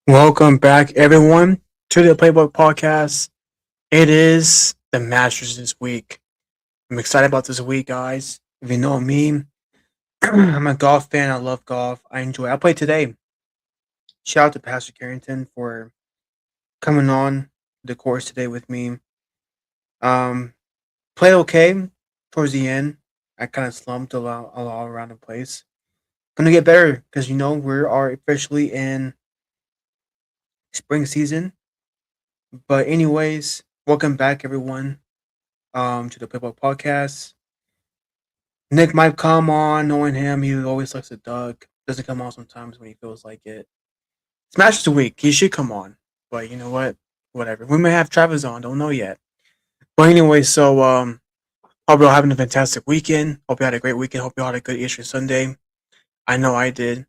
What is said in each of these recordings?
Welcome back, everyone, to the Playbook Podcast. It is the Masters this week. I'm excited about this week, guys. If you know me, I'm a golf fan. I love golf. I enjoy it. I played today. Shout out to Pastor Carrington for coming on the course today with me. Um, Played okay towards the end. I kind of slumped a lot around the place. Gonna get better because we are officially in spring season. But anyways, welcome back, everyone. To the Playbook Podcast. Nick might come on, knowing him, he always likes to duck. Doesn't come on sometimes when he feels like it. Smash the week, he should come on. But you know what? Whatever. We may have Travis on, don't know yet. But anyway, hope you're all having a fantastic weekend. Hope you had a great weekend. Hope you all had a good Easter Sunday. I know I did.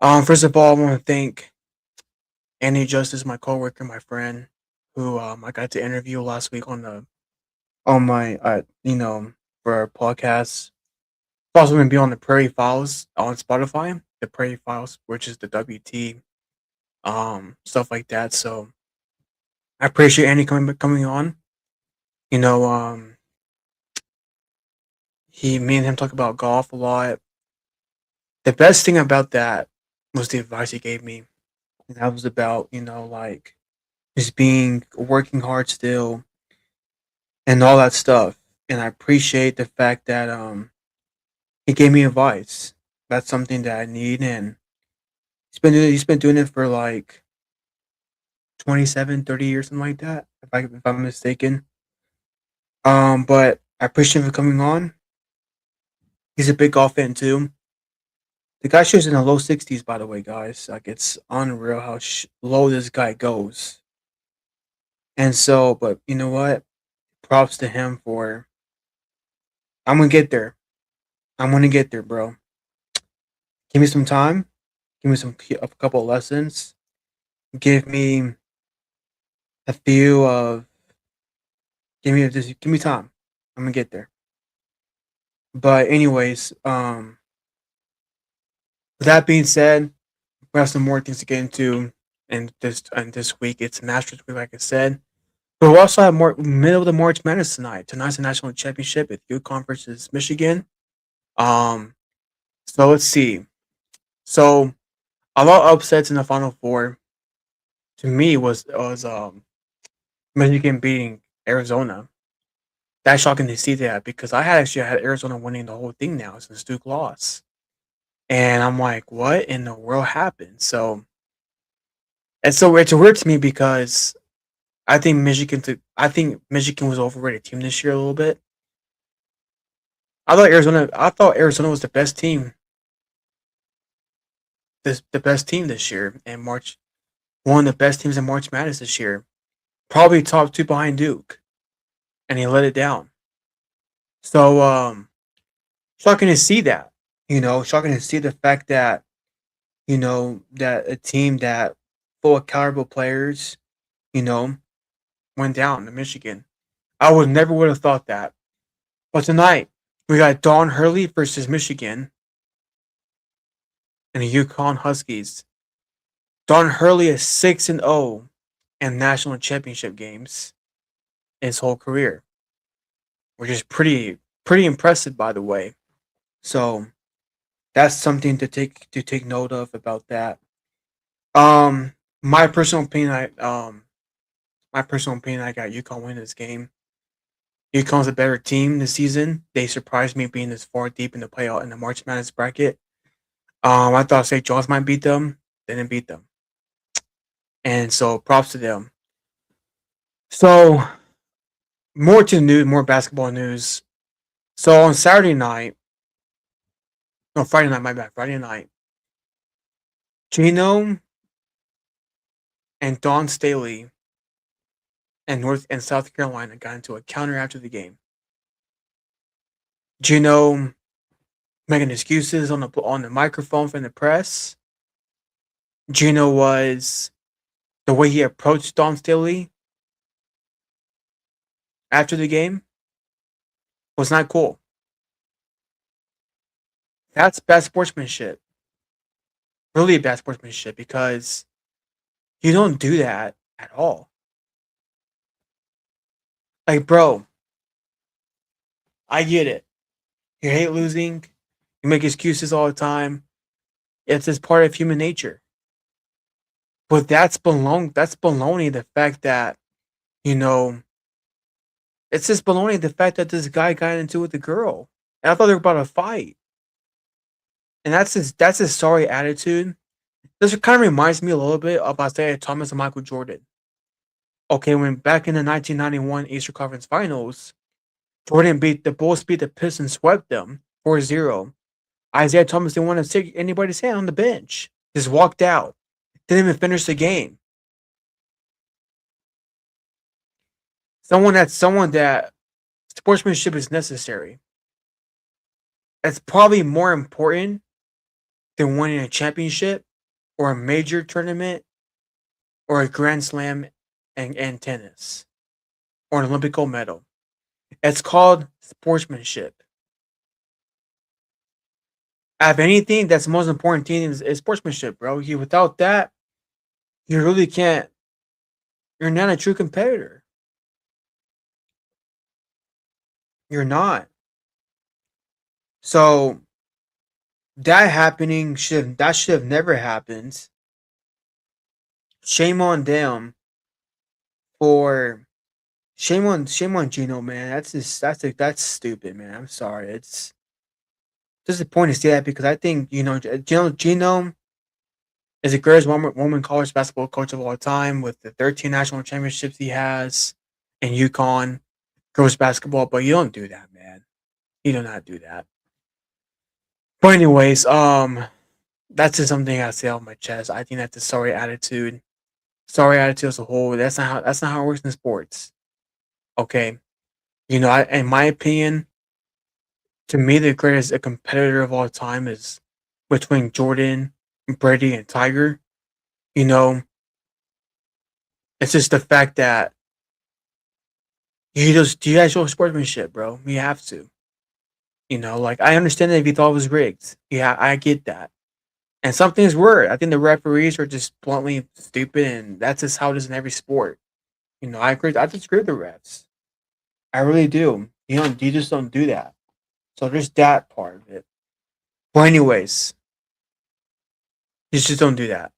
First of all, I want to thank Andy Justice, my coworker, my friend, who I got to interview last week on my for our podcast. It's also going to be on the Prairie Files on Spotify, the Prairie Files, which is the WT, stuff like that. So I appreciate Andy coming on. You know, me and him talk about golf a lot. The best thing about that was the advice he gave me. And that was about like just being working hard still and all that stuff. And I appreciate the fact that he gave me advice. That's something that I need, and he's been doing it for like 27, 30 years, something like that, if I'm mistaken. But I appreciate him for coming on. He's a big golf fan too. The guy shoots in the low 60s, by the way, guys. Like, it's unreal how low this guy goes. And so, but you know what? Props to him for. I'm gonna get there. I'm gonna get there, bro. Give me some time. Give me a couple of lessons. Give me a few of. Give me time. I'm gonna get there. But anyways, with that being said, we have some more things to get into in this week. It's Masters week, like I said. But we also have more middle of the March Madness tonight. Tonight's the national championship with UConn versus Michigan. Um, so let's see. So a lot of upsets in the Final Four. To me, was Michigan beating Arizona. That's shocking to see that because I had Arizona winning the whole thing now since Duke lost, and I'm like, what in the world happened? So it's weird to me because I think Michigan was overrated team this year a little bit. I thought Arizona was the best team this year in March. One of the best teams in March Madness this year. Probably top two behind Duke, and he let it down. So shocking to see that. Shocking to see the fact that that a team that full of caliber players, you know, went down to Michigan. I never would have thought that. But tonight we got Don Hurley versus Michigan and the Yukon Huskies. Don Hurley is 6-0 in national championship games in his whole career, which is pretty impressive, by the way. So that's something to take note of about that. Um, my personal opinion, I got UConn winning this game. UConn's a better team this season. They surprised me being this far deep in the playoff in the March Madness bracket. I thought St. John's might beat them. They didn't beat them, and so props to them. So more to news, more basketball news. So on Saturday night, no Friday night, my bad, Friday night, Gino and Don Staley and North and South Carolina got into a counter after the game. Gino making excuses on the microphone from the press. Gino was the way he approached Don Staley after the game was not cool. That's bad sportsmanship. Really bad sportsmanship because You don't do that at all. Like, bro, I get it. You hate losing. You make excuses all the time. It's just part of human nature. But that's baloney. The fact that, you know, it's just baloney. The fact that this guy got into it with the girl. And I thought they were about to fight. And that's his sorry attitude. This kind of reminds me a little bit of Isaiah Thomas and Michael Jordan. Okay, when back in the 1991 Eastern Conference Finals, the Bulls beat the Pistons, swept them 4-0. Isaiah Thomas didn't want to take anybody's hand on the bench. Just walked out. Didn't even finish the game. Someone that sportsmanship is necessary. That's probably more important than winning a championship or a major tournament or a Grand Slam and tennis or an Olympic gold medal. It's called sportsmanship. Out of anything, that's the most important thing is sportsmanship, bro. Without that, you really can't. You're not a true competitor. You're not. So that should have never happened. Shame on them for shame on Gino, man. That's stupid, man. I'm sorry. It's disappointing to see that because I think Gino is the greatest woman college basketball coach of all time with the 13 national championships he has in UConn girls basketball. But you don't do that, man. You do not do that. But anyways, that's just something I say off my chest. I think that's a sorry attitude. Sorry attitude as a whole. That's not how it works in sports. Okay. In my opinion, to me the greatest a competitor of all time is between Jordan, Brady, and Tiger. You know, it's just the fact that you guys show sportsmanship, bro. You have to. Like I understand that if you thought it was rigged. Yeah, I get that. And some things were. I think the referees are just bluntly stupid, and that's just how it is in every sport. I agree. I disagree with the refs. I really do. You just don't do that. So there's that part of it. But anyways, you just don't do that.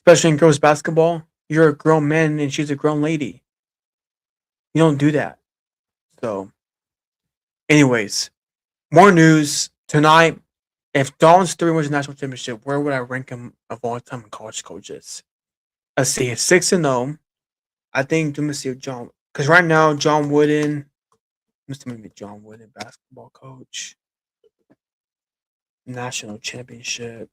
Especially in girls basketball. You're a grown man and she's a grown lady. You don't do that. So, anyways, more news tonight. If Dalton's 3 wins the national championship, where would I rank him of all time in college coaches? Let's see, 6-0. I think let me see John, because right now John Wooden, Mr. Maybe John Wooden, basketball coach, national championship.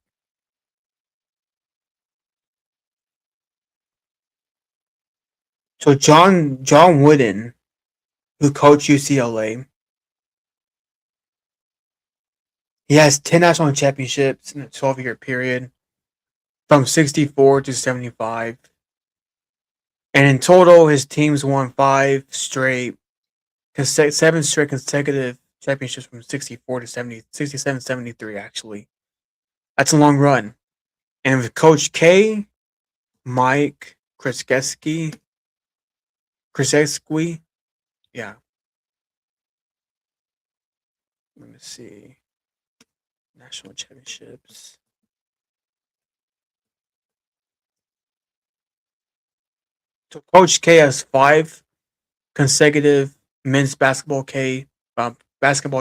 So John Wooden, who coached UCLA, he has 10 national championships in a 12-year period from 64 to 75. And in total, his teams won 7 straight consecutive championships from 64 to 70, 67, 73, actually. That's a long run. And with Coach K, Mike Krzyzewski, yeah. Let me see. National championships. So Coach K has 5 consecutive men's basketball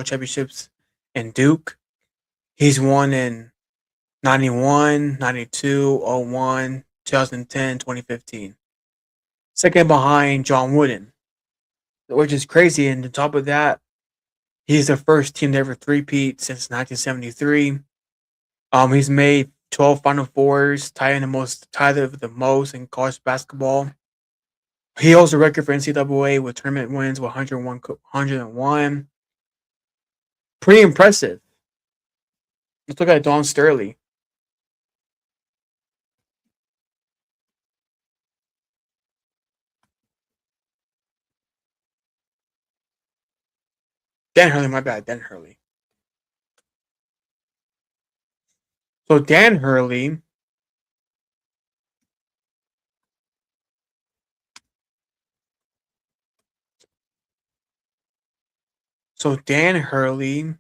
championships in Duke. He's won in 91, 92, 01, 2010, 2015. Second behind John Wooden, which is crazy. And on top of that, he's the first team to ever three-peat since 1973. He's made 12 Final Fours, tied the most in college basketball. He holds the record for NCAA with tournament wins with 101. Pretty impressive. Let's look at Don Sterling. Dan Hurley, my bad, Dan Hurley. So Dan Hurley So Dan Hurley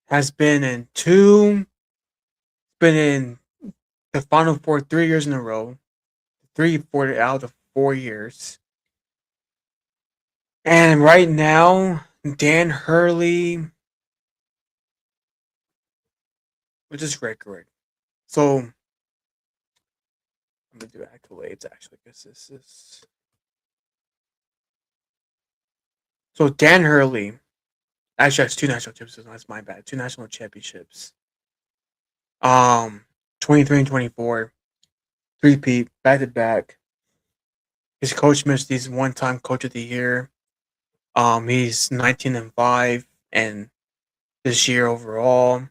has been in the Final Four 3 years in a row, 3 4 out of 4 years. And right now, Dan Hurley, which is great. So I'm gonna do accolades actually, because this is so Dan Hurley actually has two national championships. That's my bad. Two national championships. 23 and 24, three-peat, back to back. His coach missed. He's one-time coach of the year. He's 19-5, and this year overall.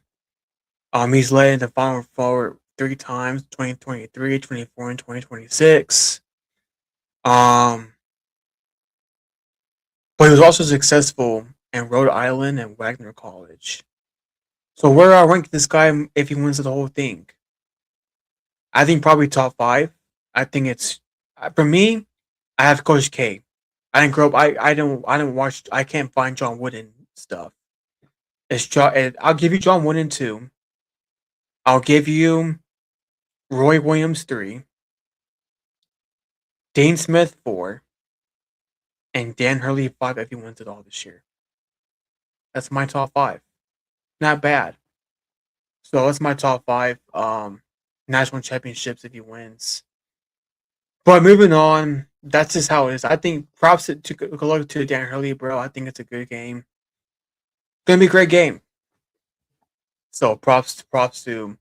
He's led in the Final Four 3 times: 2023, 24, and 2026. But he was also successful in Rhode Island and Wagner College. So where I rank this guy if he wins the whole thing? I think probably top 5. I think it's for me. I have Coach K. I didn't grow up. I don't watch. I can't find John Wooden stuff. It's John. I'll give you John Wooden 2. I'll give you Roy Williams 3, Dean Smith 4, and Dan Hurley 5 if he wins it all this year. That's my top 5. Not bad. So that's my top 5 national championships if he wins. But moving on, that's just how it is. I think props to go to Dan Hurley, bro. I think it's a good game. Gonna be a great game. So props to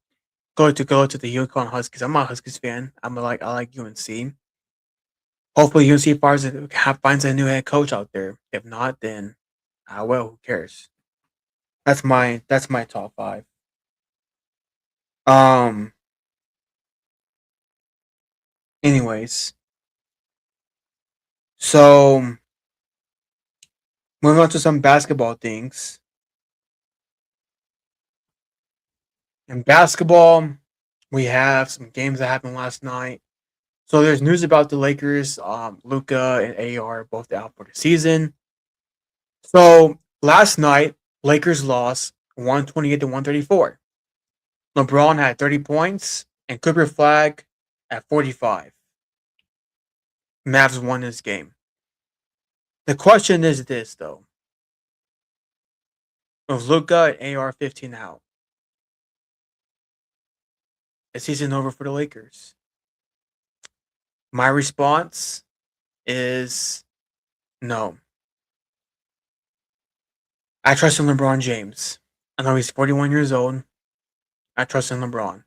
go to the Yukon Huskies. I'm not a Huskies fan. I like UNC. Hopefully UNC finds a new head coach out there. If not, then well, who cares? That's my top 5. Anyways, so moving on to some basketball things. In basketball, we have some games that happened last night. So there's news about the Lakers. Luka and AR both out for the season. So last night, Lakers lost 128 to 134. LeBron had 30 points and Cooper Flag at 45. Mavs won this game. The question is this, though. With Luka and AR-15 out, is season over for the Lakers? My response is no. I trust in LeBron James. I know he's 41 years old. I trust in LeBron.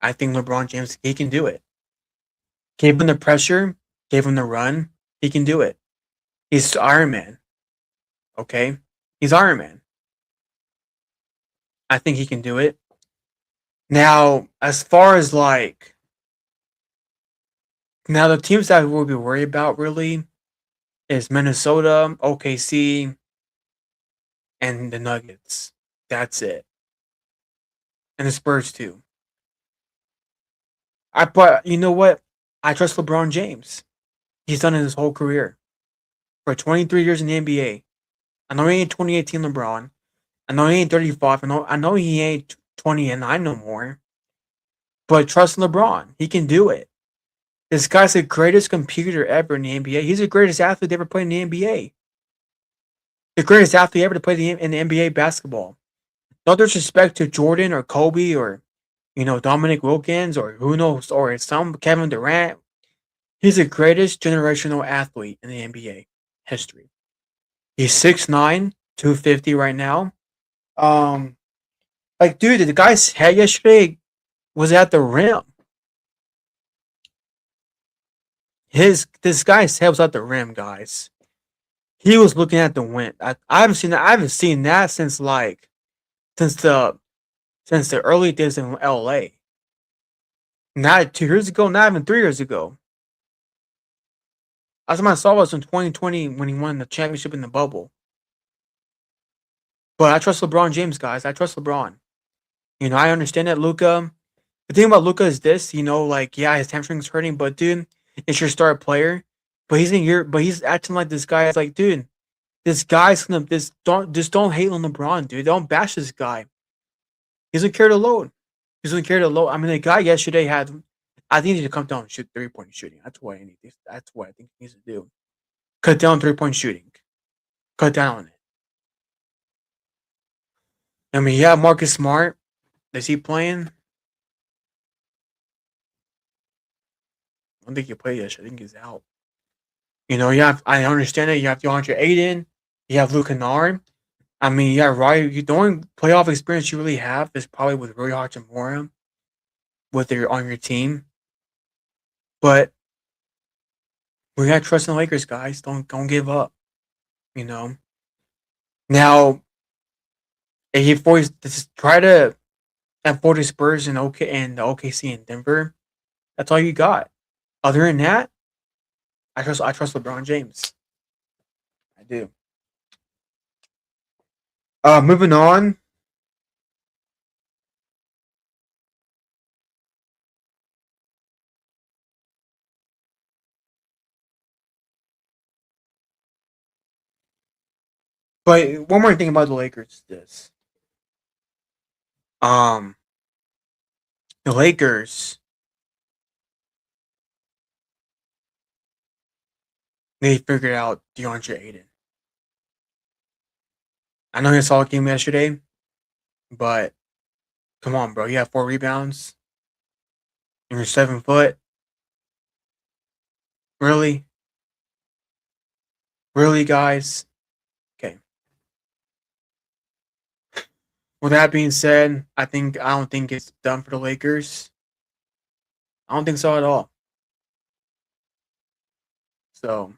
I think LeBron James, he can do it. Gave him the pressure, gave him the run, he can do it. He's Iron Man. Okay? He's Iron Man. I think he can do it. Now, as far as the teams that we'll be worried about really is Minnesota, OKC, and the Nuggets. That's it. And the Spurs too. But you know what? I trust LeBron James. He's done it his whole career. For 23 years in the NBA. I know he ain't 2018 LeBron. I know he ain't 35. I know he ain't 29 no more. But trust LeBron. He can do it. This guy's the greatest computer ever in the NBA. He's the greatest athlete to ever play in the NBA. The greatest athlete ever to play in the NBA basketball. No disrespect to Jordan or Kobe or Dominic Wilkins or who knows, or some Kevin Durant. He's the greatest generational athlete in the NBA history. He's 6'9", 250 right now. Dude, the guy's head yesterday was at the rim. This guy's head was at the rim, guys. He was looking at the wind. I haven't seen that. I haven't seen that since the early days in LA. Not 2 years ago, not even 3 years ago. Last time I saw was in 2020 when he won the championship in the bubble. But I trust LeBron James, guys. I trust LeBron. I understand that Luka. The thing about Luka is this, his hamstring's hurting, but dude, it's your star player. But he's acting like this guy is like, dude, this guy's gonna this don't hate on LeBron, dude. Don't bash this guy. He doesn't carry the load. He doesn't carry the load. I mean, the guy yesterday had. I think he needs to come down and shoot 3-point shooting. That's what I need. That's what I think he needs to do. Cut down 3-point shooting. Cut down on it. I mean, yeah, Marcus Smart. Is he playing? I don't think he played yesterday. I think he's out. You know, I understand that you have DeAndre Ayton, you have Luke Kennard. I mean, yeah, right. The only playoff experience you really have is probably with Rui Hachimura on your team. But we got to trust in the Lakers, guys. Don't give up. You know. Now, if you always just try to avoid the Spurs and the OKC and Denver, that's all you got. Other than that, I trust LeBron James. I do. Moving on. But one more thing about the Lakers is this. The Lakers, they figured out DeAndre Ayton. I know he saw a game yesterday, but come on, bro. You have 4 rebounds and you're 7 foot. Really? Really, guys? Okay. With that being said, I don't think it's done for the Lakers. I don't think so at all. So,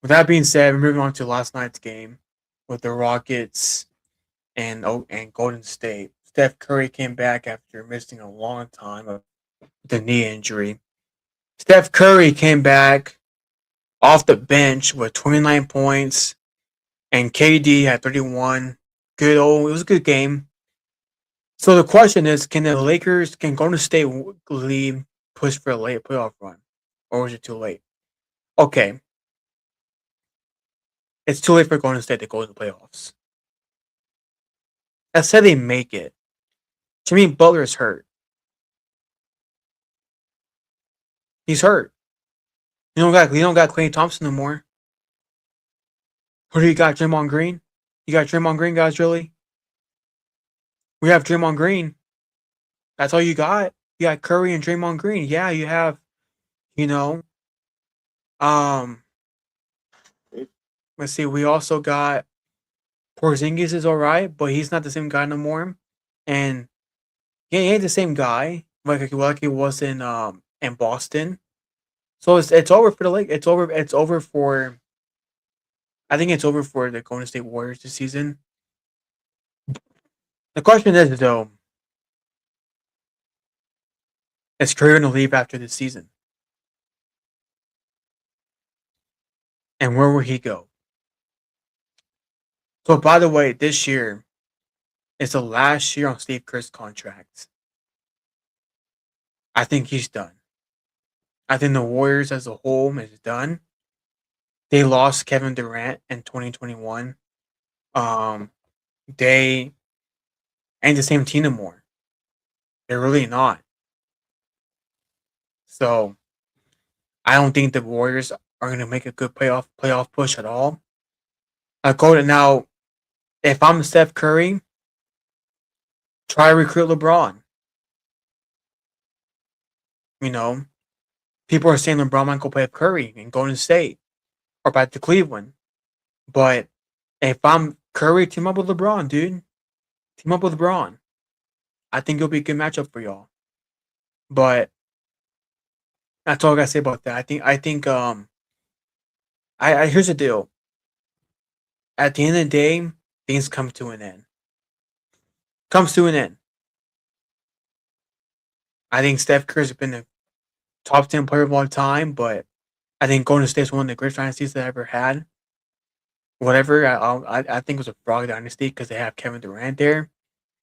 with that being said, we're moving on to last night's game with the Rockets and Golden State. Steph Curry came back after missing a long time of the knee injury. Steph Curry came back off the bench with 29 points, and KD had 31. It was a good game. So the question is, can Golden State lead push for a late playoff run? Or is it too late? Okay. It's too late for Golden State to go to the playoffs. I said they make it. Jimmy Butler's hurt. He's hurt. You don't got Klay Thompson no more. Who do you got? Draymond Green? You got Draymond Green, guys, really? We have Draymond Green. That's all you got? You got Curry and Draymond Green. Yeah, you have, you know, let's see, we also got Porzingis is alright, but he's not the same guy no more. And he ain't the same guy like he was in Boston. So it's over for the Lake. It's over for. I think it's over for the Golden State Warriors this season. The question is though, is Curry going to leave after this season? And where will he go? So by the way, this year is the last year on Steve Kerr's contract. I think he's done. I think the Warriors as a whole is done. They lost Kevin Durant in 2021. They ain't the same team anymore. They're really not. So I don't think the Warriors are going to make a good playoff push at all. Now, if I'm Steph Curry, try to recruit LeBron. You know, people are saying LeBron might go play with Curry in Golden State or back to Cleveland. But if I'm Curry, team up with LeBron, dude. Team up with LeBron. I think it'll be a good matchup for y'all. But that's all I gotta say about that. Here's the deal. At the end of the day, things come to an end. Comes to an end. I think Steph Curry's been the top 10 player of all time, but I think Golden State's one of the greatest dynasties they ever had. Whatever, I think it was a frog dynasty because they have Kevin Durant there.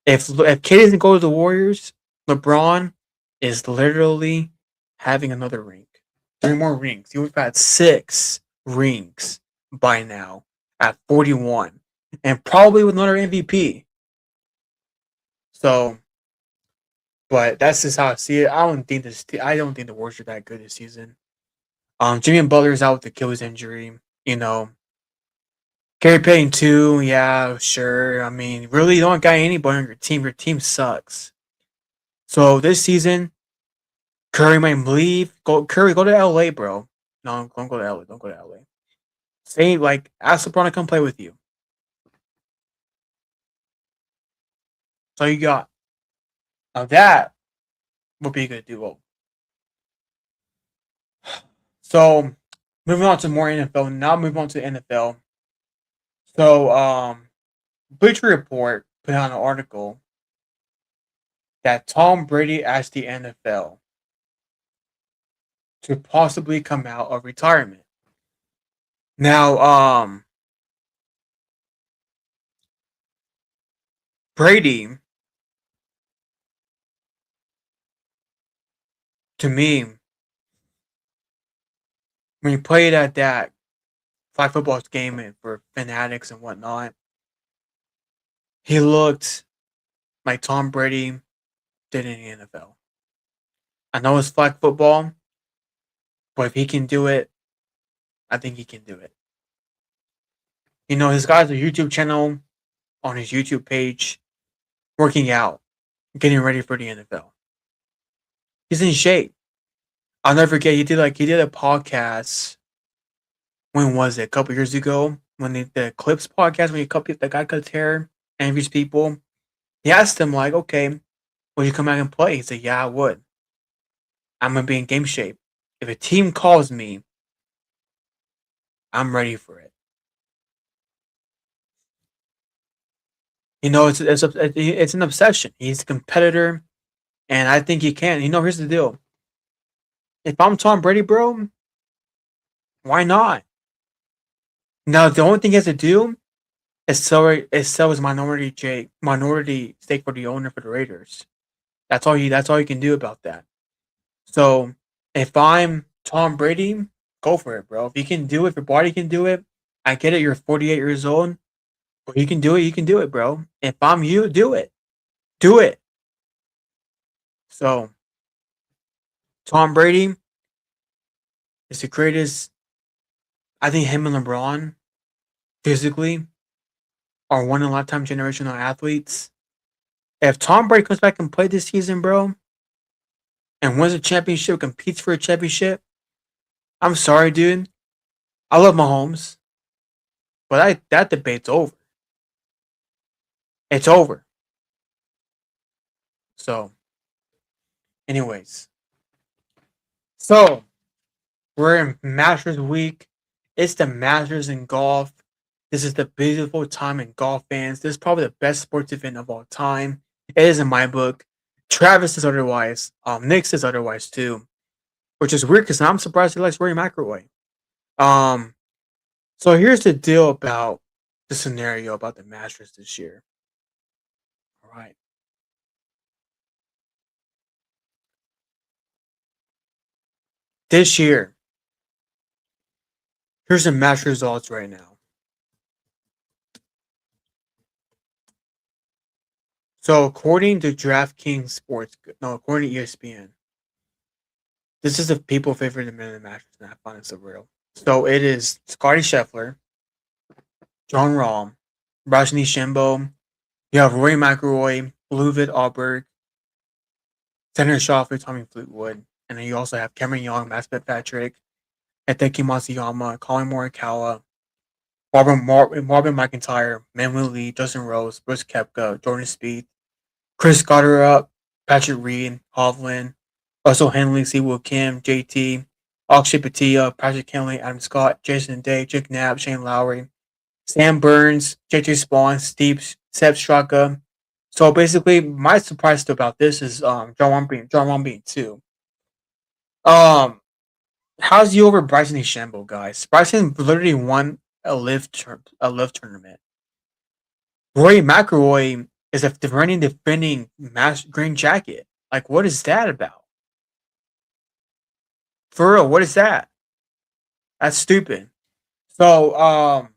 If KD doesn't go to the Warriors, LeBron is literally having another ring. 3 more rings. He would have had 6 rings by now at 41, and probably with another MVP. So, but that's just how I see it. I don't think the Warriors are that good this season. Jimmy Butler's out with the Achilles injury. You know, Gary Payton too. Yeah, sure. I mean, really, you don't got anybody on your team. Your team sucks. So this season, Curry might leave. Curry, go to LA, bro. No, don't go to LA. Don't go to LA. Say like ask LeBron to come play with you. So you got now that would be a good duo. So moving on to more NFL. Now moving on to NFL. So Bleacher Report put out an article that Tom Brady asked the NFL to possibly come out of retirement. Now, Brady, to me, when he played at that flag football game and for fanatics and whatnot, he looked like Tom Brady did in the NFL. I know it's flag football, but if he can do it, I think he can do it. You know, his guy's a YouTube channel on his YouTube page, working out, getting ready for the NFL. He's in shape. I'll never forget he did a podcast. When was it? A couple years ago when the Clips podcast when the guy cuts hair and interviews people. He asked him like, "Okay, would you come back and play?" He said, "Yeah, I would. I'm gonna be in game shape. If a team calls me, I'm ready for it." You know, it's an obsession. He's a competitor, and I think he can. You know, here's the deal. If I'm Tom Brady, bro, why not? Now the only thing he has to do is sell his minority stake for the owner for the Raiders. That's all he can do about that. So if I'm Tom Brady, go for it, bro. If you can do it, if your body can do it, I get it. You're 48 years old, but you can do it. You can do it, bro. If I'm you, do it. Do it. So Tom Brady is the greatest. I think him and LeBron physically are one in a lifetime generational athletes. If Tom Brady comes back and play this season, bro, and wins a championship, competes for a championship, I'm sorry, dude. I love Mahomes, but that debate's over. It's over. So, anyways, so we're in Masters week. It's the Masters in golf. This is the beautiful time in golf, fans. This is probably the best sports event of all time. It is in my book. Travis is otherwise. Nick says otherwise too, which is weird because I'm surprised he likes Rory McIlroy. Um, so here's the deal about the scenario about the Masters this year. All right. This year, here's the match results right now. So according to DraftKings Sports, no, according to ESPN, this is the people favorite to win the Masters, and I find it so real. So it is Scotty Scheffler, John Rahm, Rajni Shambo. You have Rory McIlroy, Ludwig Aberg, Tanner Schauffele, Tommy Fleetwood, and then you also have Cameron Young, Matt Fitzpatrick, Hideki Matsuyama, Colin Morikawa, Marvin McIntyre, Manuel Lee, Justin Rose, Bruce Koepka, Jordan Spieth, Chris Gotterup, Patrick Reed, Hovland, Russell Henley, Siwoo Kim, JT, Akshay Patia, Patrick Kenley, Adam Scott, Jason Day, Jake Knapp, Shane Lowry, Sam Burns, JJ Spawn, Seb Straka. So basically, my surprise about this is John Rahm being two. Um, how's he over Bryson DeChambeau, guys? Bryson literally won a live tournament. Rory McIlroy is a defending green jacket. Like, what is that about? For real, what is that? That's stupid. So,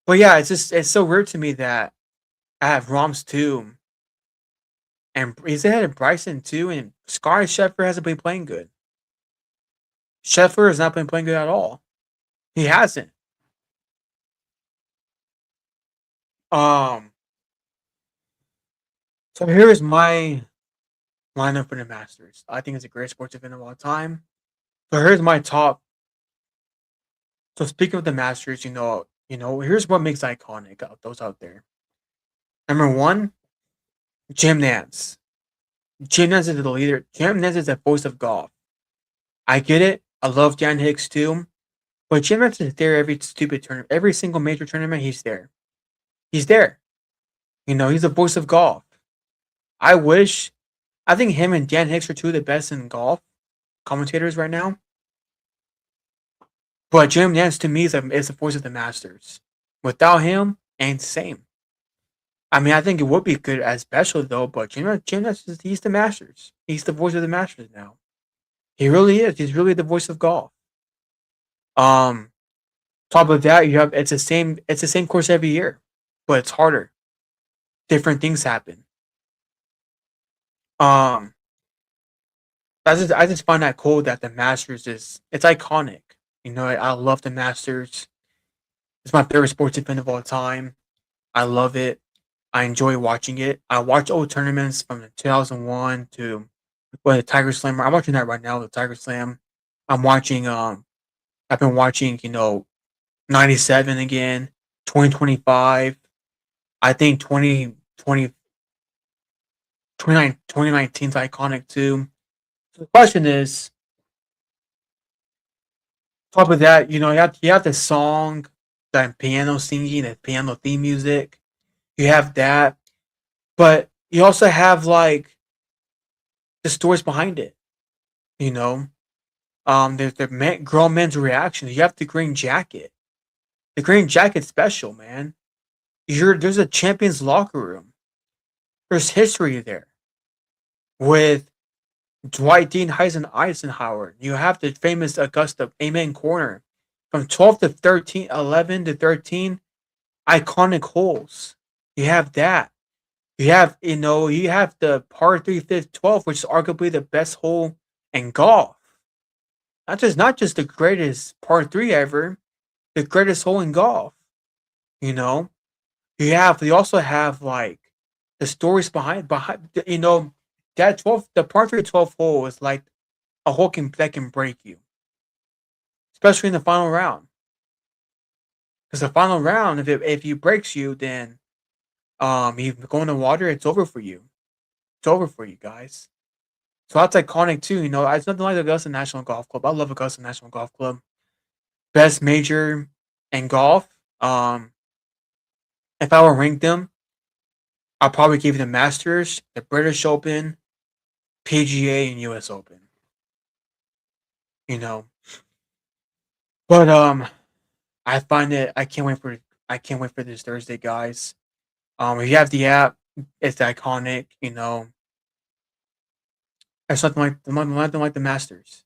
but yeah, it's so weird to me that I have Rom's too, and he's ahead of Bryson too, and Scotty Scheffler hasn't been playing good. Scheffler has not been playing good at all. He hasn't. Um, so here is my lineup for the Masters. I think it's a great sports event of all time. So here's my top. So speaking of the Masters, here's what makes iconic of those out there. Number one, Jim Nance. Jim Nance is the leader. Jim Nance is the voice of golf. I get it. I love Jan Hicks too. But Jim Nance is there every stupid tournament. Every single major tournament, he's there. He's there. He's the voice of golf. I wish, I think him and Dan Hicks are two of the best in golf commentators right now. But Jim Nance to me is the voice of the Masters. Without him, ain't the same. I mean, I think it would be good as special though, but Jim Nance, he's the Masters. He's the voice of the Masters now. He really is. He's really the voice of golf. Um, Top of that, it's the same course every year, but it's harder. Different things happen. Um, I just find that cool that the Masters it's iconic. I love the Masters. It's my favorite sports event of all time. I love it. I enjoy watching it. I watch old tournaments from 2001 to the Tiger Slam. I'm watching that right now, the Tiger Slam. I'm watching. I've been watching. 97 again, 2025. I think 2019 is iconic too. So the question is, top of that, you have the song, the piano singing, the piano theme music. You have that, but you also have like the stories behind it. You know, there's the grown men's reaction. You have the green jacket. The green jacket's special, man. There's a champions locker room. There's history there with Dwight Dean Eisenhower. You have the famous Augusta Amen Corner from 12 to 13, 11 to 13, iconic holes. You have that. You have the par 3 fifth 12, which is arguably the best hole in golf. Not just the greatest par 3 ever, the greatest hole in golf. You know, you also have like the stories behind that 12 the par 3 12 hole is like a hole that can break you, especially in the final round. Because the final round, if you breaks you, then you go in the water, it's over for you. It's over for you guys. So that's iconic too. It's nothing like Augusta National Golf Club. I love Augusta National Golf Club. Best major in golf. If I were to rank them, I'll probably give you the Masters, the British Open, PGA, and US Open. You know. But I find it I can't wait for this Thursday, guys. If you have the app, it's iconic, It's nothing like the Masters.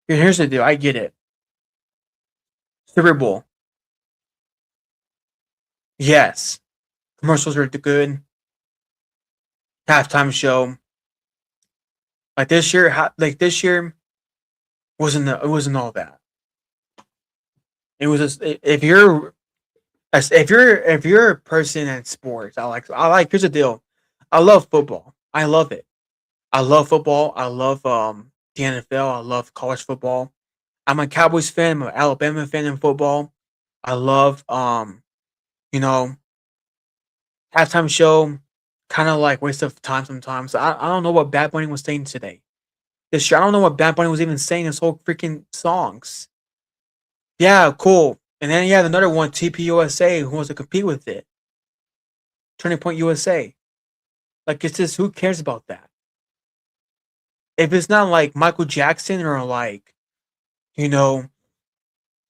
Here's the deal, I get it. Super Bowl. Yes. Commercials are good. Halftime show. Like this year it wasn't all that. It was just if you're a person in sports, I like here's the deal. I love football. I love it. I love football. I love the NFL. I love college football. I'm a Cowboys fan. I'm an Alabama fan in football. I love you know, halftime show, kind of like waste of time sometimes. I don't know what Bad Bunny was saying today. This year, I don't know what Bad Bunny was even saying. His whole freaking songs. Yeah, cool. And then you have another one, TPUSA, who wants to compete with it. Turning Point USA. Like it's just who cares about that? If it's not like Michael Jackson or like, you know,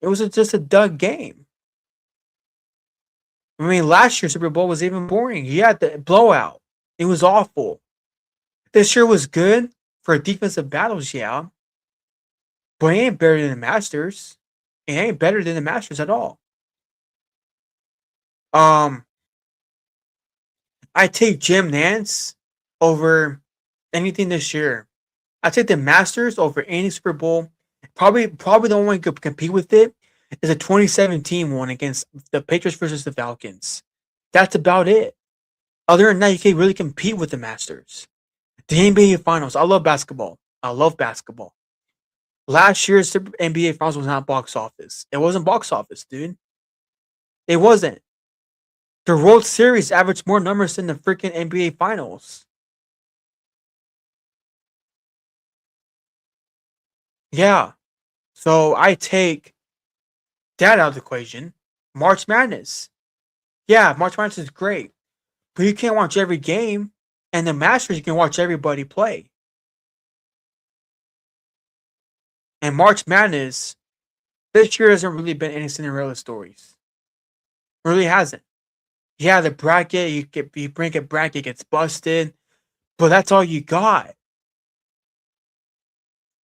it was just a dud game. I mean, last year's Super Bowl was even boring. You had the blowout. It was awful. This year was good for defensive battles, yeah, but it ain't better than the Masters. It ain't better than the Masters at all. Um, I take Jim Nance over anything this year. I take the Masters over any Super Bowl. Probably the only one who could compete with it is a 2017 one against the Patriots versus the Falcons. That's about it. Other than that, you can't really compete with the Masters. The NBA Finals. I love basketball. I love basketball. Last year's NBA Finals was not box office. It wasn't box office, dude. It wasn't. The World Series averaged more numbers than the freaking NBA Finals. Yeah. So I take that out of the equation. March Madness. Yeah, March Madness is great. But you can't watch every game. And the Masters, you can watch everybody play. And March Madness, this year hasn't really been any Cinderella stories. It really hasn't. Yeah, the bracket, you bring a bracket, gets busted, but that's all you got.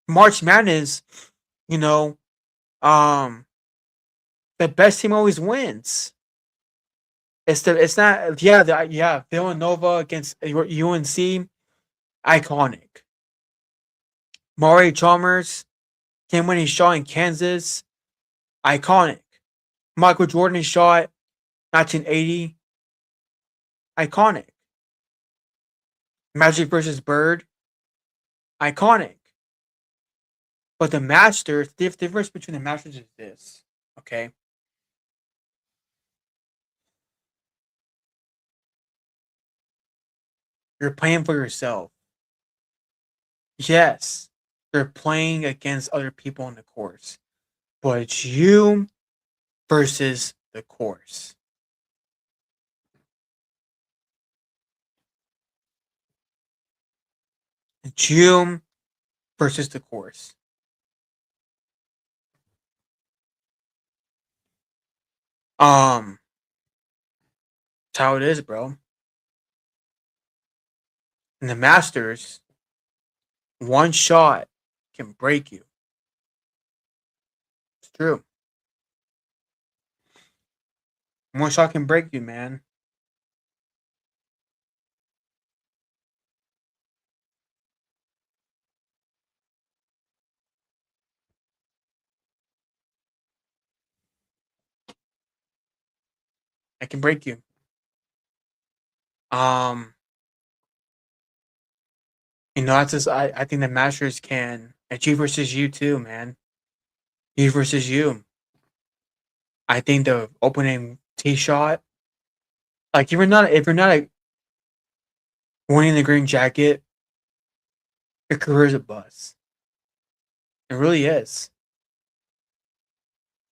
March Madness, you know, um, the best team always wins. It's not Villanova against UNC, iconic. Maury Chalmers, game winning shot in Kansas, iconic. Michael Jordan shot 1980, iconic. Magic versus Bird, iconic. But the Masters, the difference between the Masters is this, okay? You're playing for yourself. Yes, you're playing against other people on the course, but it's you versus the course. It's you versus the course. Um, that's how it is, bro. In the Masters, one shot can break you. It's true. One shot can break you, man. It can break you. Um, that's just I think the Masters can achieve versus you too, man. You versus you. I think the opening tee shot, like if you're not winning the green jacket, your career is a bust. It really is.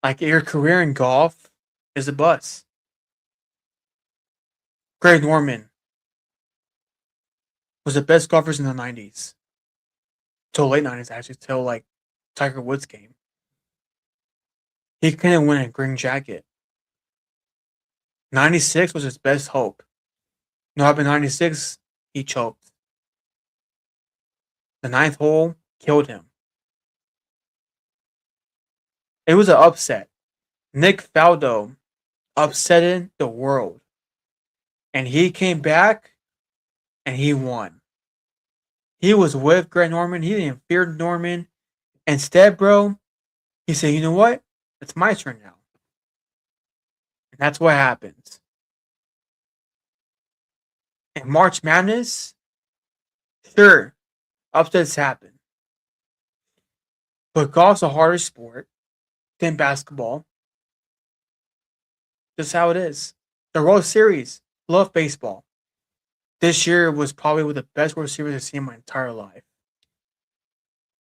Like your career in golf is a bust. Greg Norman was the best golfers in the '90s, till late '90s actually, till like Tiger Woods game. He couldn't win a green jacket. '96 was his best hope. No, up in '96 he choked. The ninth hole killed him. It was an upset. Nick Faldo upsetted the world. And he came back and he won. He was with Greg Norman. He didn't fear Norman. Instead, bro, he said, you know what? It's my turn now. And that's what happens. In March Madness, sure, upsets happen. But golf's a harder sport than basketball. Just how it is. The World Series, love baseball. This year was probably one of the best World Series I've seen in my entire life.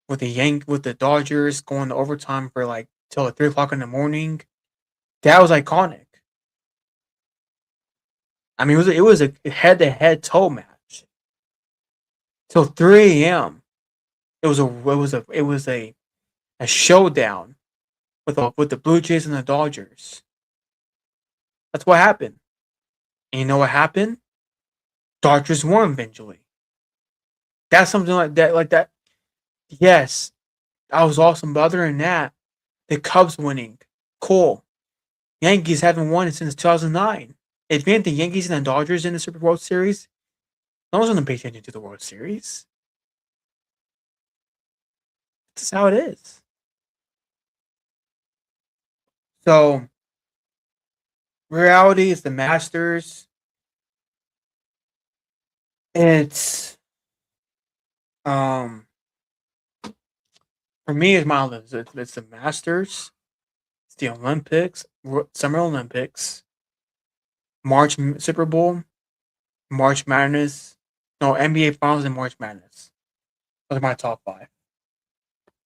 With the Dodgers going to overtime for like till like 3 o'clock in the morning. That was iconic. I mean, it was a head to head toe match till 3 a.m. It was a showdown with the Blue Jays and the Dodgers. That's what happened. And you know what happened? Dodgers won eventually. That's something like that. Yes, that was awesome. But other than that, The Cubs winning. Cool. Yankees haven't won since 2009. If you had the Yankees and the Dodgers in the Super World Series, no one's going to pay attention to the World Series. That's how it is. So, reality is the Masters. It's um for me, it's my list. It's the Masters, it's the Olympics, Summer Olympics, Super Bowl, March Madness, no NBA Finals and March Madness. Those are my top five.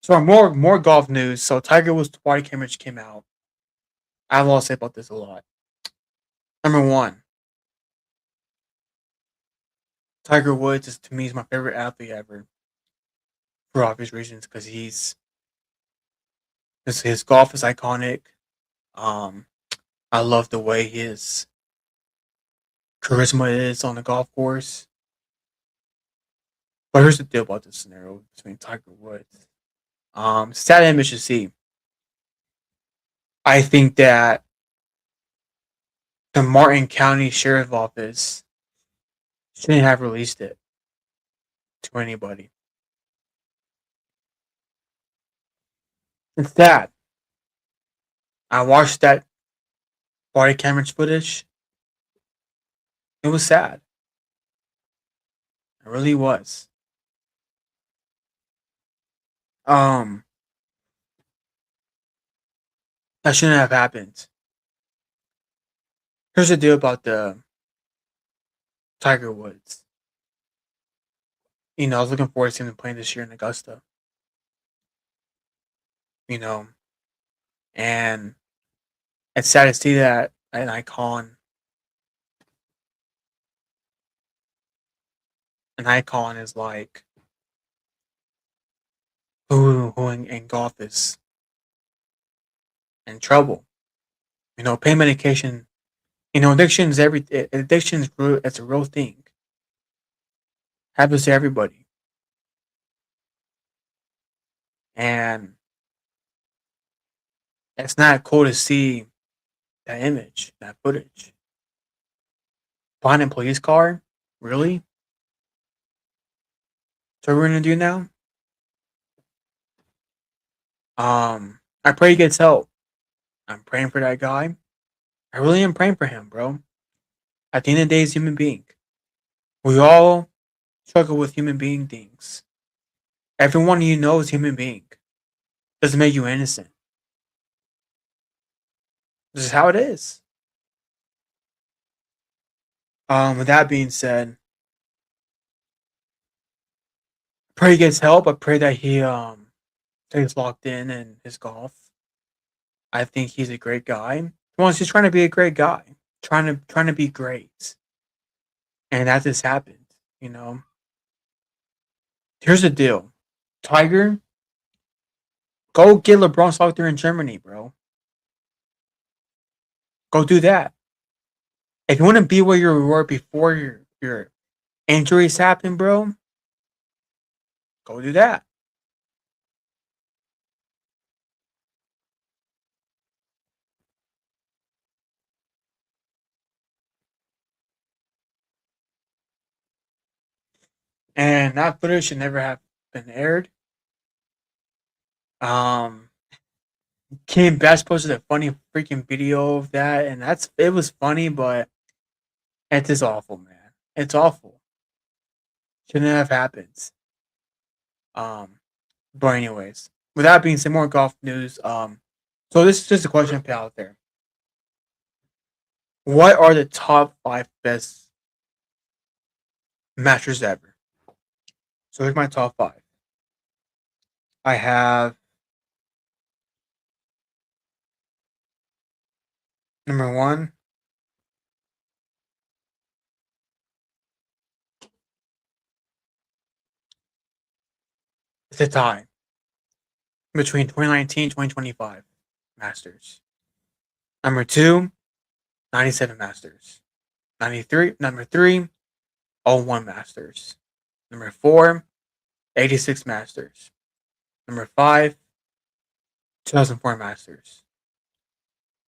So more golf news. So Tiger Woods' body image came out. I have a lot to say about this a lot. Number one, Tiger Woods is to me is my favorite athlete ever for obvious reasons because his golf is iconic. Um, I love the way his charisma is on the golf course. But here's the deal about this scenario between Tiger Woods. Sad image to see. I think that the Martin County Sheriff Office shouldn't have released it to anybody. It's sad. I watched that body camera footage. It was sad. It really was. Um, that shouldn't have happened. Here's the deal about the Tiger Woods. I was looking forward to seeing him playing this year in Augusta. You know, and it's sad to see that an icon is like who in golf is in trouble. Pain medication. Addiction is addiction is real. It's a real thing. Happens to everybody, and it's not cool to see that image, that footage. Behind a police car, really? So we're gonna do now. I pray he gets help. I'm praying for that guy. I really am praying for him, bro. At the end of the day, he's a human being. We all struggle with human being things. Everyone you know is human being. Doesn't make you innocent. This is how it is. With that being said, pray he gets help. I pray that he stays locked in his golf. I think he's a great guy. He's just trying to be a great guy, trying to be great, and that just happened. Here's the deal, Tiger. Go get LeBron locked there in Germany, bro. Go do that. If you want to be where you were before your injuries happened, bro, go do that. And that footage should never have been aired. Um, Kim Best posted a funny freaking video of that, and it was funny, but it is awful, man. It's awful. Shouldn't have happened. Um, but anyways, with that being said, more golf news. So this is just a question I put out there. What are the top 5 best Masters ever? So here's my top 5. I have number 1. It's a tie between 2019 and 2025 Masters. Number 2, 97 Masters. Number 3, 01 Masters. Number 4, 86 Masters. Number 5, 2004 Masters.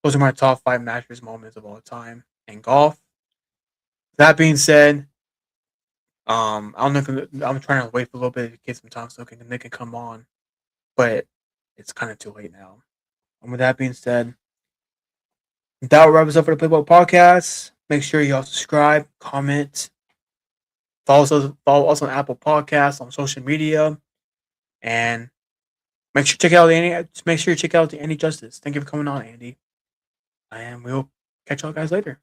Those are my top 5 Masters moments of all time in golf. That being said, I don't know. I'm trying to wait for a little bit to get some time so they can come on, but it's kind of too late now. And with that being said, that wraps up for the Playbook Podcast. Make sure y'all subscribe, comment, follow us on Apple Podcasts, on social media, and make sure you check out the Andy Justice. Thank you for coming on, Andy, and we'll catch y'all guys later.